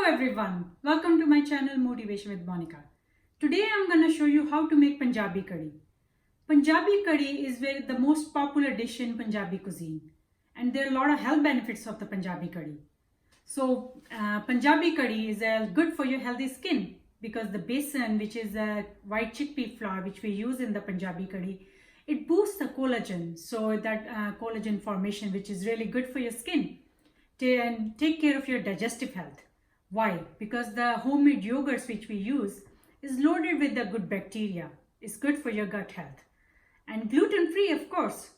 Hello everyone, welcome to my channel Motivation with Monica. Today I'm going to show you how to make Punjabi curry. Punjabi curry is the most popular dish in Punjabi cuisine, and there are a lot of health benefits of the Punjabi curry. So Punjabi curry is good for your healthy skin because the besan, which is a white chickpea flour which we use in the Punjabi curry, it boosts the collagen, so that collagen formation, which is really good for your skin and take care of your digestive health. Why? Because the homemade yogurts which we use is loaded with the good bacteria. It's good for your gut health. And gluten free, of course,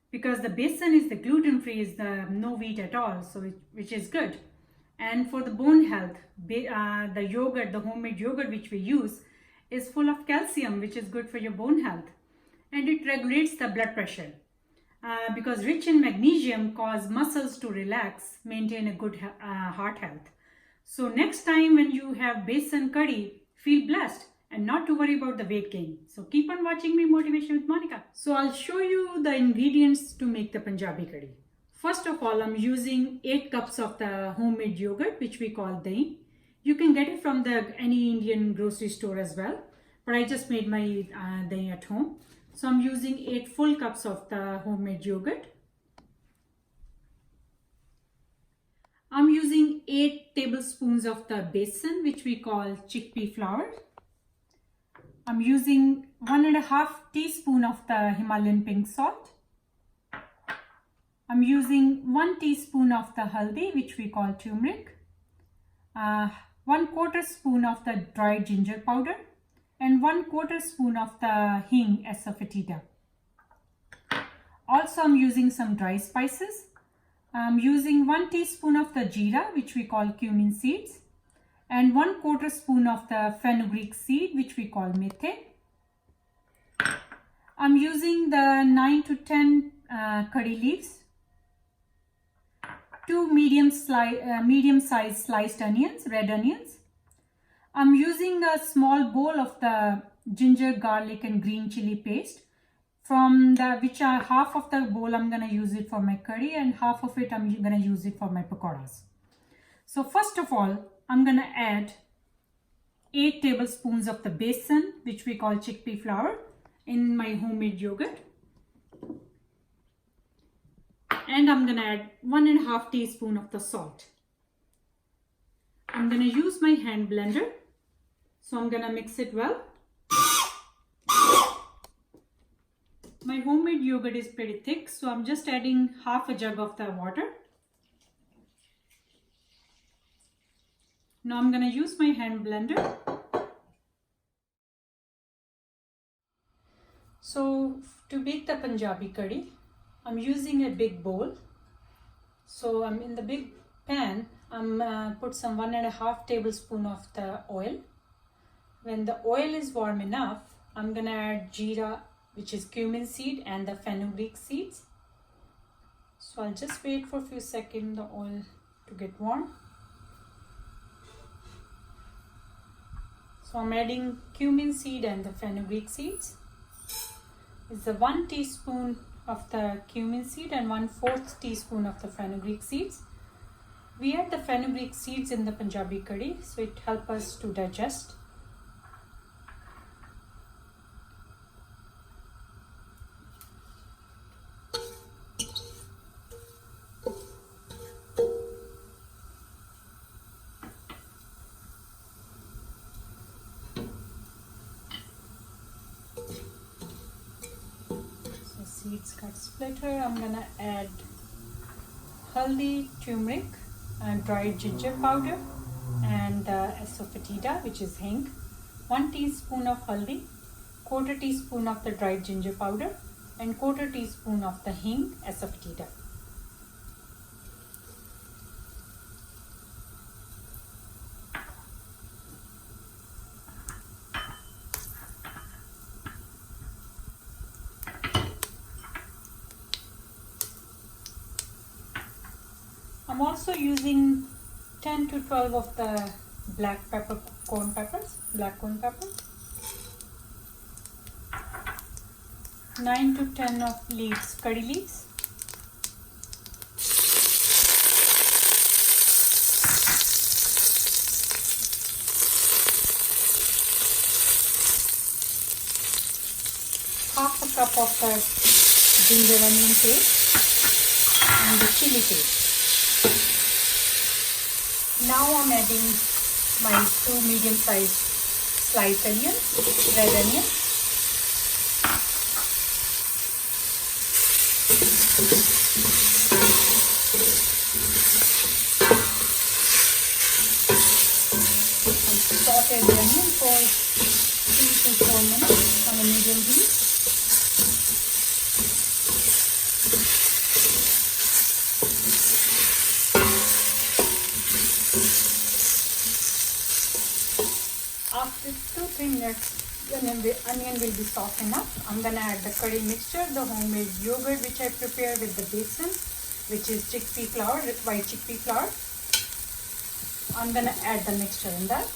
because the besan is the gluten free, is the no wheat at all, so which is good. And for the bone health, the yogurt, the homemade yogurt which we use is full of calcium, which is good for your bone health. And it regulates the blood pressure. Because rich in magnesium cause muscles to relax, maintain a good heart health. So next time when you have besan curry, feel blessed and not to worry about the weight gain. So keep on watching me, Motivation with Monica. So I'll show you the ingredients to make the Punjabi curry. First of all, I'm using 8 cups of the homemade yogurt, which we call dahi. You can get it from any Indian grocery store as well, but I just made my dahi at home. So I'm using 8 full cups of the homemade yogurt. I'm using 8 tablespoons of the besan, which we call chickpea flour. I'm using 1.5 teaspoon of the Himalayan pink salt. I'm using 1 teaspoon of the haldi, which we call turmeric. 1/4 spoon of the dried ginger powder. And 1/4 spoon of the hing asafoetida. Also, I'm using some dry spices. I'm using 1 teaspoon of the jeera, which we call cumin seeds, and 1/4 spoon of the fenugreek seed, which we call methe. I'm using the 9 to 10 curry leaves, 2 medium-sized sliced onions, red onions. I'm using a small bowl of the ginger, garlic and green chili paste, half of the bowl I'm going to use it for my curry and half of it I'm going to use it for my pakoras. So first of all, I'm going to add 8 tablespoons of the besan, which we call chickpea flour, in my homemade yogurt. And I'm going to add 1.5 teaspoon of the salt. I'm going to use my hand blender. So I'm going to mix it well. My homemade yogurt is pretty thick, so I'm just adding half a jug of the water. Now I'm going to use my hand blender. So to make the Punjabi curry, I'm using a big bowl. So I'm in the big pan, I'm put some 1.5 tablespoon of the oil. When the oil is warm enough, I'm gonna add jeera, which is cumin seed, and the fenugreek seeds. So I'll just wait for a few seconds the oil to get warm. So I'm adding cumin seed and the fenugreek seeds. It's the 1 teaspoon of the cumin seed and 1/4 teaspoon of the fenugreek seeds. We add the fenugreek seeds in the Punjabi curry, so it helps us to digest. So seeds got splinter. I'm gonna add haldi, turmeric, and dried ginger powder, and the asafoetida, which is hing. 1 teaspoon of haldi, 1/4 teaspoon of the dried ginger powder, and 1/4 teaspoon of the hing asafoetida. I'm also using 10 to 12 of the black corn peppers, 9 to 10 of leaves, curry leaves, cup of the ginger onion paste and the chili paste. Now I'm adding my 2 medium-sized sliced onions, red onions. Saute the onion for 3 to 4 minutes on a medium heat. After 2-3 minutes, the onion will be soft enough. I'm gonna add the curry mixture, the homemade yogurt which I prepare with the besan, which is chickpea flour, white chickpea flour. I'm gonna add the mixture in that.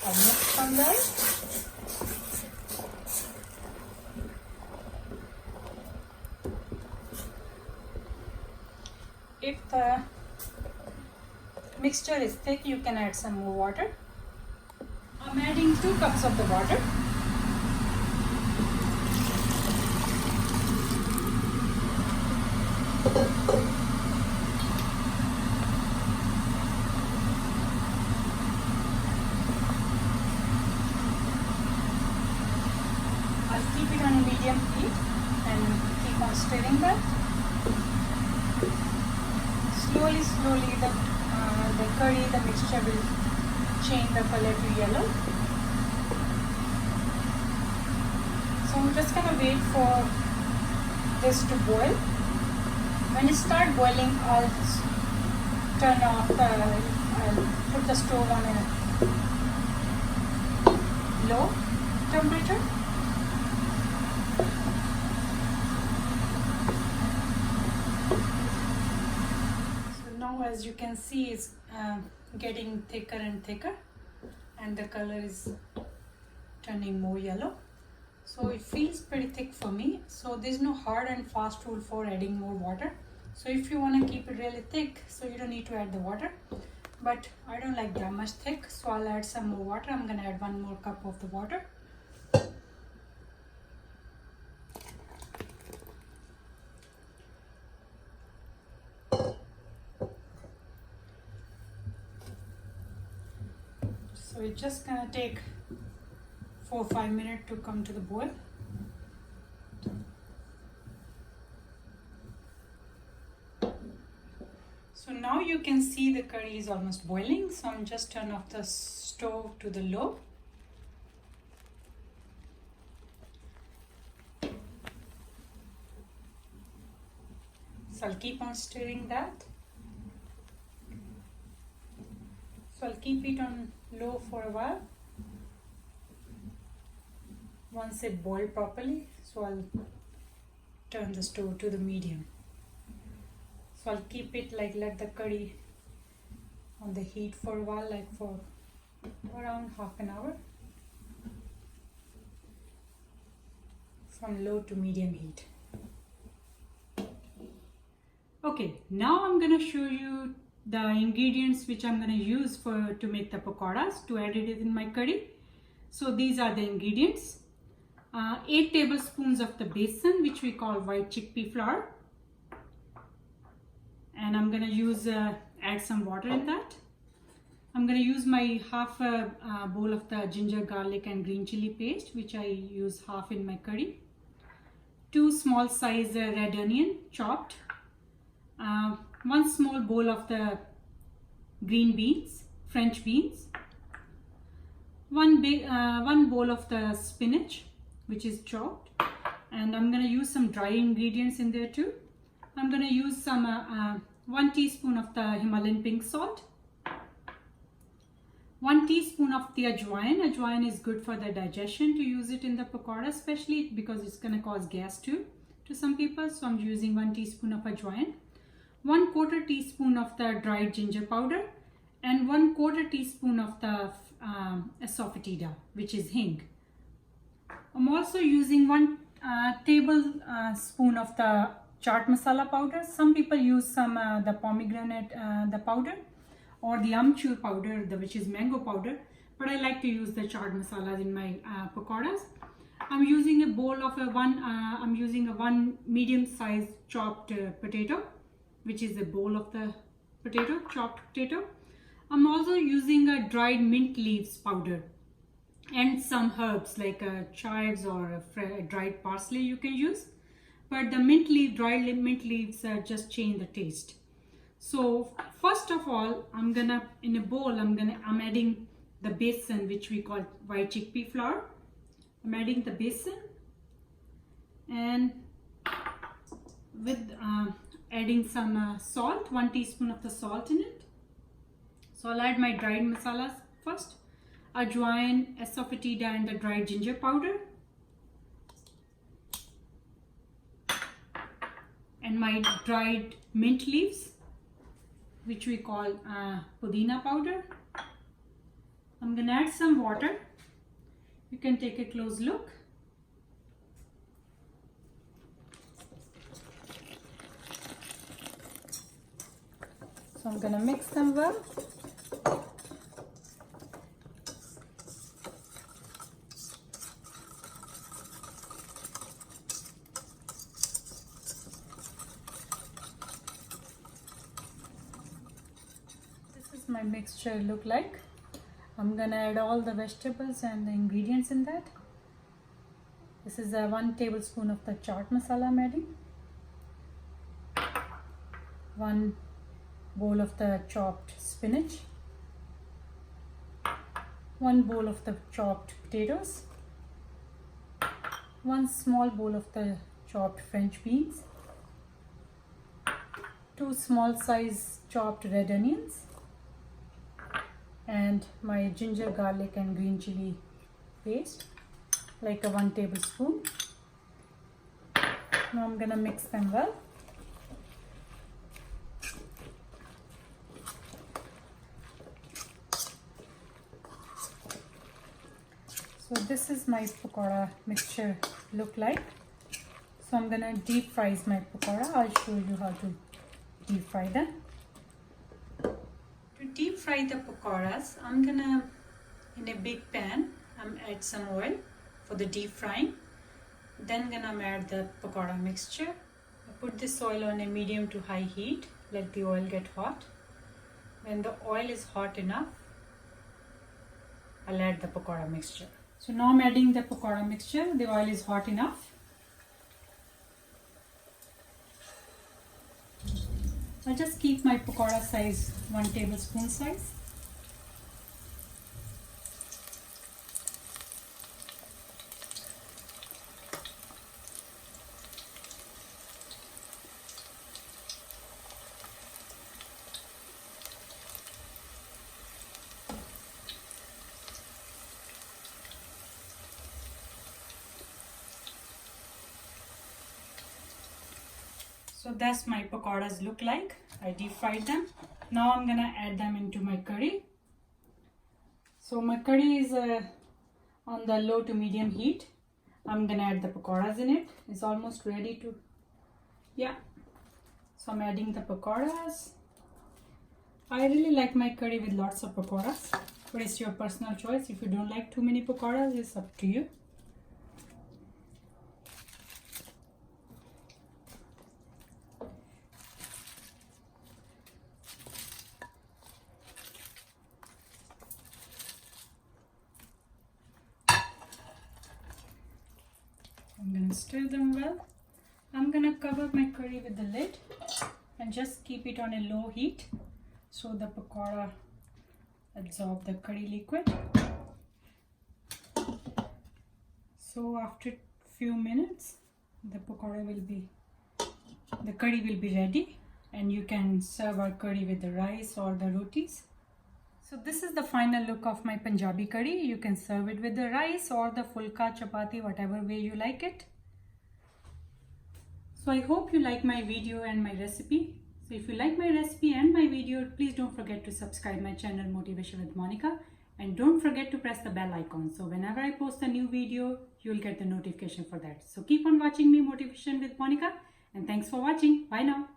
I'll mix on that. If the mixture is thick, you can add some more water. I'm adding 2 cups of the water. I'll keep it on a medium heat and keep on stirring that. Slowly, the curry, the mixture will change the color to yellow. So I'm just gonna wait for this to boil. When it starts boiling, I'll put the stove on a low temperature. As you can see, it's getting thicker and thicker, and the color is turning more yellow. So it feels pretty thick for me. So there's no hard and fast rule for adding more water. So if you want to keep it really thick, so you don't need to add the water. But I don't like that much thick, so I'll add some more water. I'm gonna add 1 more cup of the water. So it's just gonna take 4 or 5 minutes to come to the boil. So now you can see the curry is almost boiling. So I'm just turn off the stove to the low. So I'll keep on stirring that. So I'll keep it on low for a while. Once it boils properly, so I'll turn the stove to the medium. So I'll keep it let the curry on the heat for a while, like for around half an hour, from low to medium heat. Okay, now I'm gonna show you the ingredients which I'm gonna use to make the pakoras, to add it in my curry. So these are the ingredients. 8 tablespoons of the besan, which we call white chickpea flour, and I'm gonna use add some water in that. I'm gonna use my half a bowl of the ginger, garlic and green chili paste, which I use half in my curry. 2 small size red onion chopped. 1 small bowl of the green beans, French beans. 1 bowl of the spinach, which is chopped, and I'm gonna use some dry ingredients in there too. I'm gonna use some 1 teaspoon of the Himalayan pink salt, 1 teaspoon of the ajwain. Ajwain is good for the digestion, to use it in the pakora, especially because it's gonna cause gas too to some people. So I'm using 1 teaspoon of ajwain, 1/4 teaspoon of the dried ginger powder, and 1/4 teaspoon of the asafoetida, which is hing. I'm also using 1 tablespoon of the chaat masala powder. Some people use some the pomegranate the powder, or the amchur powder, which is mango powder, but I like to use the chaat masalas in my pakoras. I'm using a bowl of I'm using a one medium-sized chopped potato, which is a bowl of the chopped potato. I'm also using a dried mint leaves powder and some herbs like chives or dried parsley you can use, but the dried mint leaves just change the taste. So first of all, in a bowl I'm adding the besan, which we call white chickpea flour. I'm adding the besan and with adding some salt, 1 teaspoon of the salt in it. So I'll add my dried masalas first: ajwain, asafoetida, and the dried ginger powder, and my dried mint leaves, which we call pudina powder. I'm gonna add some water. You can take a close look. So I'm gonna mix them well. This is my mixture look like. I'm gonna add all the vegetables and the ingredients in that. This is 1 tablespoon of the chaat masala I'm adding, 1 bowl of the chopped spinach, 1 bowl of the chopped potatoes, 1 small bowl of the chopped French beans, 2 small size chopped red onions, and my ginger, garlic and green chili paste, like a 1 tablespoon. Now I'm gonna mix them well. So this is my pakora mixture look like. So I'm gonna deep fry my pakora. I'll show you how to deep fry them. To deep fry the pakoras, I'm gonna, in a big pan, add some oil for the deep frying. Then gonna add the pakora mixture. I put this oil on a medium to high heat. Let the oil get hot. When the oil is hot enough, I'll add the pakora mixture. So now I'm adding the pakora mixture. The oil is hot enough. I'll just keep my pakora size 1 tablespoon size. So that's my pakoras look like. I deep fried them. Now I'm gonna add them into my curry. So my curry is on the low to medium heat. I'm gonna add the pakoras in it. It's almost ready to, yeah. So I'm adding the pakoras. I really like my curry with lots of pakoras, but it's your personal choice. If you don't like too many pakoras, it's up to you. I'm gonna stir them well. I'm gonna cover my curry with the lid and just keep it on a low heat so the pakora absorb the curry liquid. So after few minutes, the curry will be ready, and you can serve our curry with the rice or the rotis. So this is the final look of my Punjabi curry. You can serve it with the rice or the fulka, chapati, whatever way you like it. So I hope you like my video and my recipe. So if you like my recipe and my video, please don't forget to subscribe my channel Motivation with Monica And don't forget to press the bell icon so whenever I post a new video, you'll get the notification for that. So keep on watching me, Motivation with Monica, and thanks for watching. Bye now.